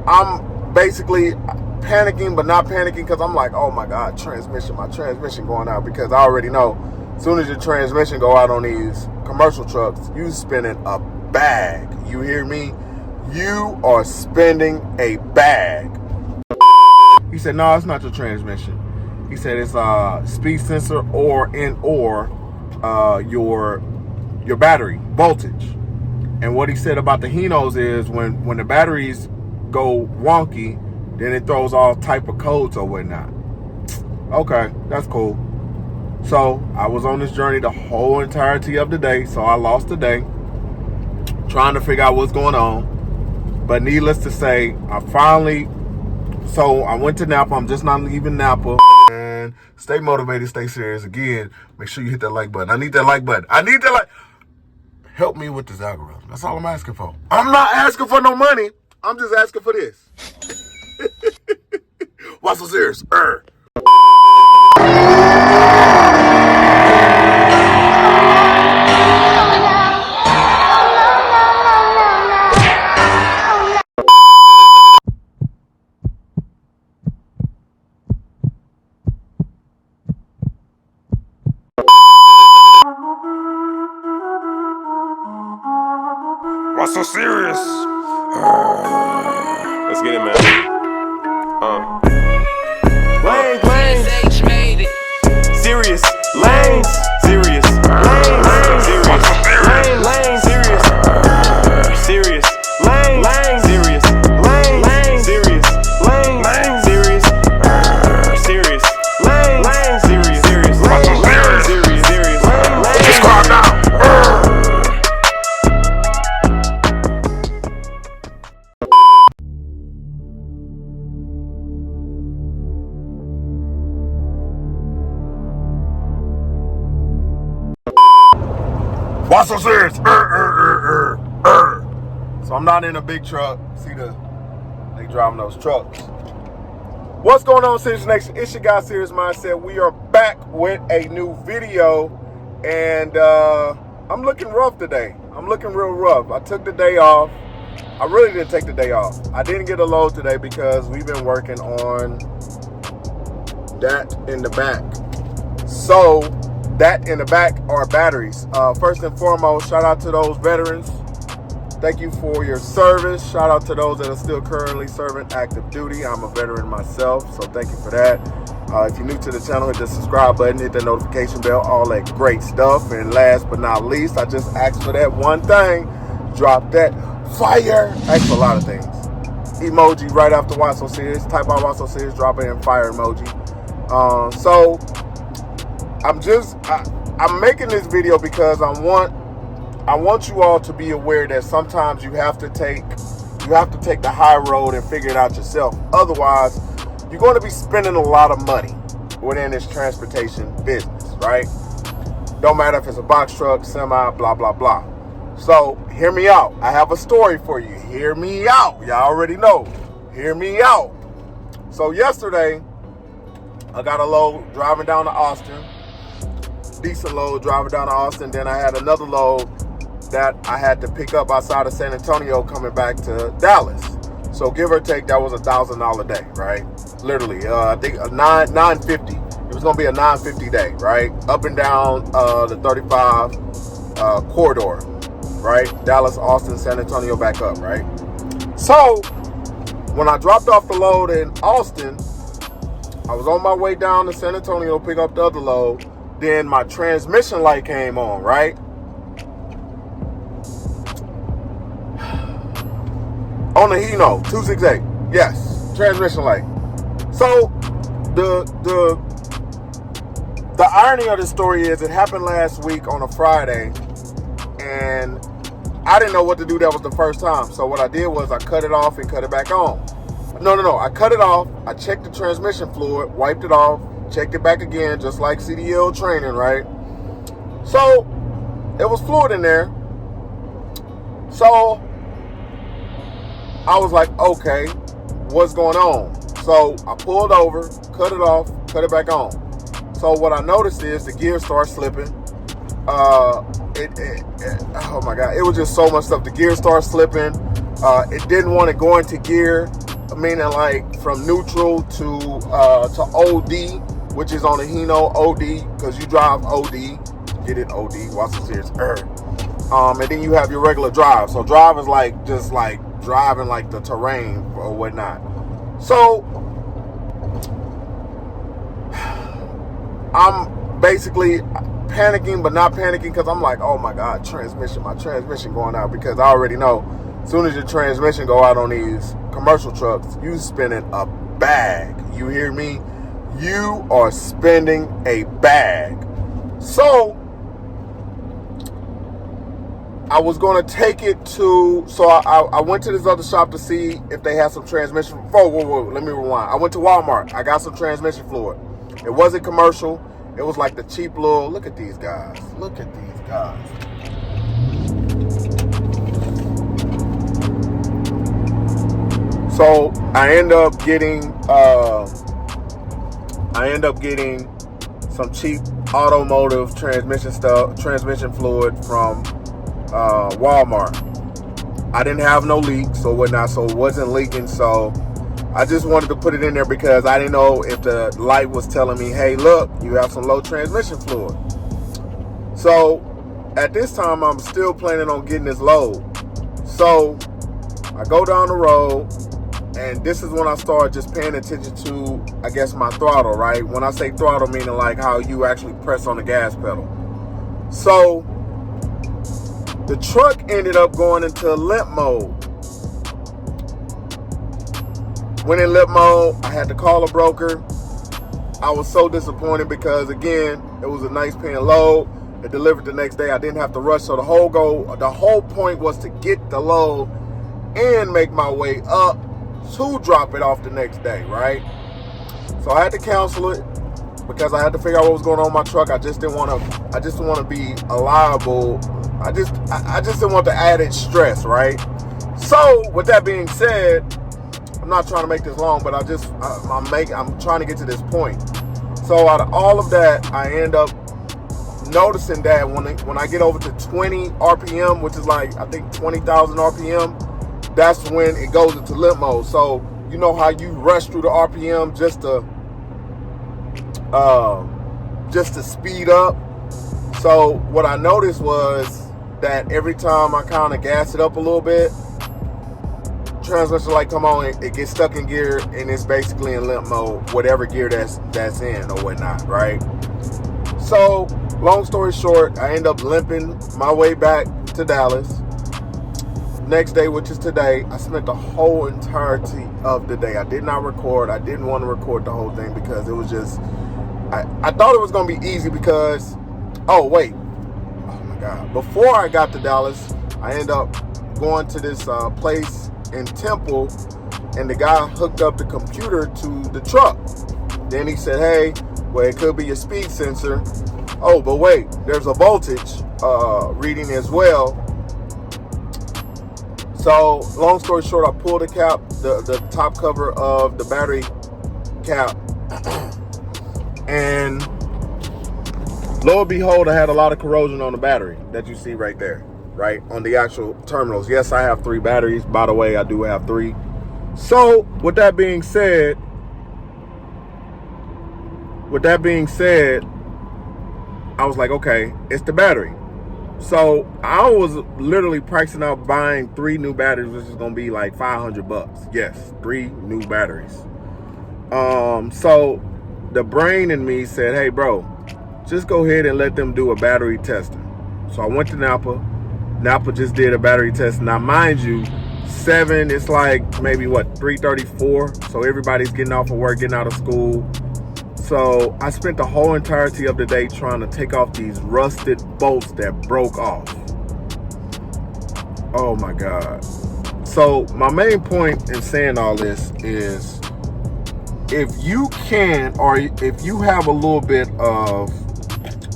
I'm basically panicking, but not panicking, because I'm like, oh my God, my transmission going out, because I already know as soon as your transmission go out on these commercial trucks, you spending a bag. You hear me? You are spending a bag. He said, no, it's not your transmission. He said it's speed sensor or your battery voltage. And what he said about the Hinos is when the batteries go wonky, then it throws all type of codes or whatnot. Okay, that's cool. So I was on this journey the whole entirety of the day. So I lost the day trying to figure out what's going on. But needless to say, so I went to Napa. I'm just not leaving Napa. And stay motivated, stay serious. Again, make sure you hit that like button. I need that like button. Help me with this algorithm. That's all I'm asking for. I'm not asking for no money. I'm just asking for this. Why so serious? Why so serious? Let's get it, man. Lanes. Serious. Lanes. Serious. Lanes. Serious. Lanes. Serious. Serious. Lanes. Serious. Lanes. Serious. Lanes. Serious. Serious. Lanes. Serious. Serious. Serious. Just calm down. Why so serious? So I'm not in a big truck. See they driving those trucks. What's going on, Serious Nation? It's your guy, Serious Mindset. We are back with a new video, and I'm looking rough today. I'm looking real rough. I took the day off. I really didn't take the day off. I didn't get a load today because we've been working on that in the back. So that in the back are batteries. First and foremost, shout out to those veterans. Thank you for your service. Shout out to those that are still currently serving active duty. I'm a veteran myself, so thank you for that. If you're new to the channel, hit the subscribe button, hit the notification bell, all that great stuff. And last but not least, I just asked for that one thing. Drop that fire. Asked for a lot of things. Emoji right after Why So Serious. Type out Why So Serious, drop it in fire emoji. So I'm making this video because I want you all to be aware that sometimes you have to take the high road and figure it out yourself. Otherwise, you're going to be spending a lot of money within this transportation business, right? Don't matter if it's a box truck, semi, blah, blah, blah. So hear me out. I have a story for you. Hear me out. Y'all already know. Hear me out. So yesterday, I got a load driving down to Austin. Decent load driving down to Austin. Then I had another load that I had to pick up outside of San Antonio coming back to Dallas. So give or take, that was $1,000 day, right? Literally, I think $950. It was gonna be a $950 day, right? Up and down the 35 corridor, right? Dallas, Austin, San Antonio, back up, right? So when I dropped off the load in Austin, I was on my way down to San Antonio to pick up the other load. Then my transmission light came on, right? On the Hino 268, yes, transmission light. So the irony of the story is it happened last week on a Friday, and I didn't know what to do. That was the first time. So what I did was I cut it off and cut it back on. No. I cut it off. I checked the transmission fluid, wiped it off, checked it back again, just like CDL training, right? So it was fluid in there. So I was like, okay, what's going on? So I pulled over, cut it off, cut it back on. So what I noticed is the gear started slipping. Oh my God, it was just so much stuff. The gear started slipping. It didn't want to go into gear. meaning like from neutral to OD, which is on the Hino OD, because you drive OD, get it OD, watch the series, and then you have your regular drive. So drive is like just like driving like the terrain or whatnot. So I'm basically panicking, but not panicking, because I'm like, oh my God, my transmission going out, because I already know as soon as your transmission go out on these commercial trucks, you spending a bag. You hear me? You are spending a bag. So I was going to take it to, so I went to this other shop to see if they had some transmission. Whoa, let me rewind. I went to Walmart. I got some transmission fluid. It wasn't commercial. It was like the cheap little, look at these guys. Look at these guys. So I end up getting some cheap automotive transmission fluid from Walmart. I didn't have no leaks or whatnot, so it wasn't leaking. So I just wanted to put it in there because I didn't know if the light was telling me, hey, look, you have some low transmission fluid. So at this time, I'm still planning on getting this load. So I go down the road, and this is when I start just paying attention to, I guess, my throttle, right? When I say throttle, meaning like how you actually press on the gas pedal. So the truck ended up going into limp mode. When in limp mode, I had to call a broker. I was so disappointed because, again, it was a nice paying load. It delivered the next day. I didn't have to rush. So the whole point was to get the load and make my way up to drop it off the next day, right? So I had to cancel it because I had to figure out what was going on with my truck. I just didn't want to be liable. I just didn't want the added stress, right? So with that being said, I'm not trying to make this long, but I'm trying to get to this point. So out of all of that, I end up noticing that when I get over to 20 RPM, which is like, I think 20,000 RPM, that's when it goes into limp mode. So you know how you rush through the RPM just to speed up. So what I noticed was that every time I kind of gas it up a little bit, transmission light come on, it gets stuck in gear, and it's basically in limp mode, whatever gear that's in or whatnot, right? So long story short, I end up limping my way back to Dallas. Next day, which is today, I spent the whole entirety of the day. I did not record. I didn't want to record the whole thing because it was just, I thought it was going to be easy because, oh my God. Before I got to Dallas, I ended up going to this place in Temple, and the guy hooked up the computer to the truck. Then he said, hey, well, it could be your speed sensor. Oh, but wait, there's a voltage reading as well. So long story short, I pulled the cap, the top cover of the battery cap, and lo and behold, I had a lot of corrosion on the battery that you see right there, right on the actual terminals. Yes, I have 3 batteries. By the way, I do have 3. So with that being said, I was like, okay, it's the battery. So I was literally pricing out buying 3 new batteries, which is gonna be like $500. Yes, 3 new batteries. So the brain in me said, hey bro, just go ahead and let them do a battery testing. So I went to Napa. Napa just did a battery test. Now mind you, 7, it's like maybe what, 3:34. So everybody's getting off of work, getting out of school. So I spent the whole entirety of the day trying to take off these rusted bolts that broke off. Oh my God. So my main point in saying all this is, if you can, or if you have a little bit of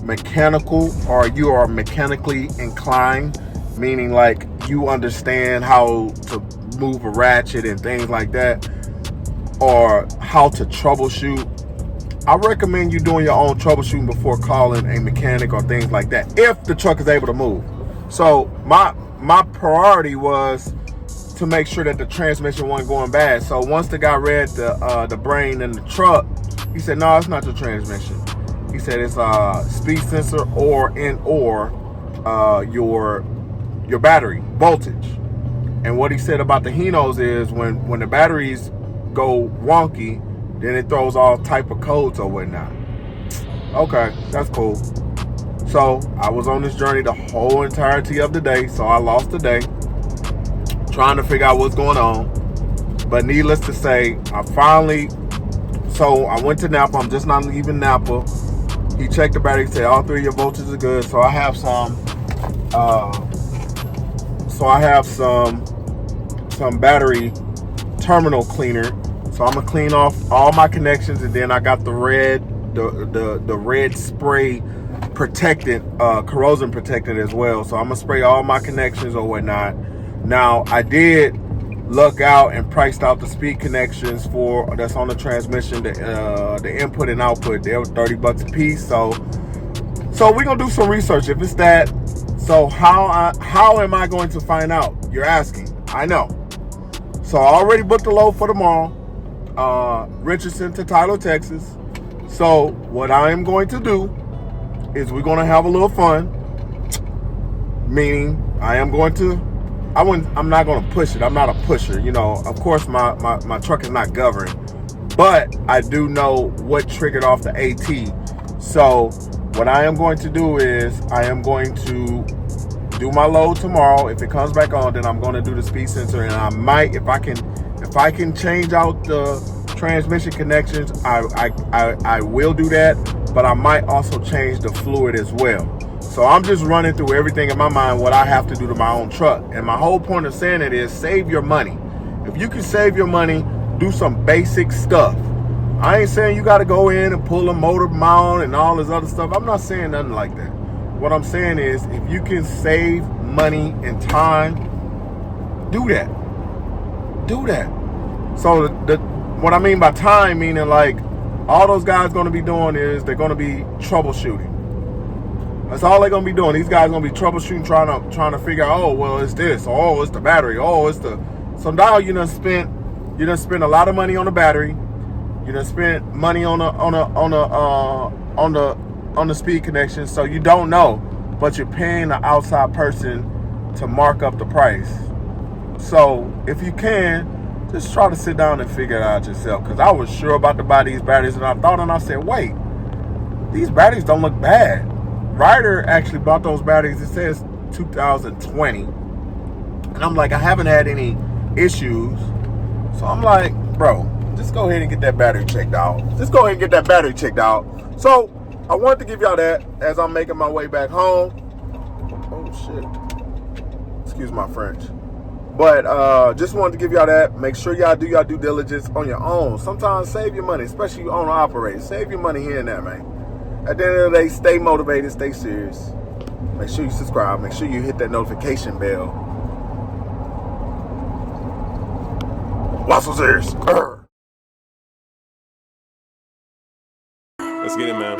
mechanical, or you are mechanically inclined, meaning like you understand how to move a ratchet and things like that, or how to troubleshoot, I recommend you doing your own troubleshooting before calling a mechanic or things like that, if the truck is able to move. So my priority was to make sure that the transmission wasn't going bad. So once the guy read the brain in the truck, he said, no, it's not the transmission. He said it's a speed sensor or your battery voltage. And what he said about the Hinos is when the batteries go wonky, then it throws all type of codes or whatnot. Okay, that's cool. So I was on this journey the whole entirety of the day. So I lost the day trying to figure out what's going on. But needless to say, I went to Napa. I'm just not leaving Napa. He checked the battery, said all 3 of your voltages are good. So I have some battery terminal cleaner. So I'm gonna clean off all my connections, and then I got the red spray protectant, corrosion protectant as well. So I'm gonna spray all my connections or whatnot. Now I did look out and priced out the speed connections that's on the transmission, the input and output. They were $30 a piece. So we're gonna do some research if it's that. So how am I going to find out? You're asking. I know. So I already booked the load for tomorrow, Richardson to Tyler, Texas. So what I am going to do is we're going to have a little fun. Meaning I'm not going to push it. I'm not a pusher. You know, of course my truck is not governed, but I do know what triggered off the AT. So what I am going to do is I am going to do my load tomorrow. If it comes back on, then I'm going to do the speed sensor, and I might, if I can change out the transmission connections, I will do that. But I might also change the fluid as well. So I'm just running through everything in my mind what I have to do to my own truck. And my whole point of saying it is save your money. If you can save your money, do some basic stuff. I ain't saying you got to go in and pull a motor mount and all this other stuff. I'm not saying nothing like that. What I'm saying is if you can save money and time, do that. Do that. So what I mean by time, meaning like all those guys going to be doing is they're going to be troubleshooting. That's all they're going to be doing. These guys going to be troubleshooting, trying to figure out, oh, well, it's this. Oh, it's the battery. Oh, it's the... So now you done spent a lot of money on the battery. You done spent money on the speed connection. So you don't know, but you're paying an outside person to mark up the price. So if you can, just try to sit down and figure it out yourself. Because I was sure about to buy these batteries, and I thought, and I said, wait, these batteries don't look bad. Ryder actually bought those batteries. It says 2020. And I'm like, I haven't had any issues. So I'm like, bro, just go ahead and get that battery checked out. So I wanted to give y'all that as I'm making my way back home. Oh, shit. Excuse my French. But just wanted to give y'all that. Make sure y'all do y'all due diligence on your own. Sometimes save your money, especially you own or operate. Save your money here and there, man. At the end of the day, stay motivated, stay serious. Make sure you subscribe. Make sure you hit that notification bell. What's so serious? Let's get it, man.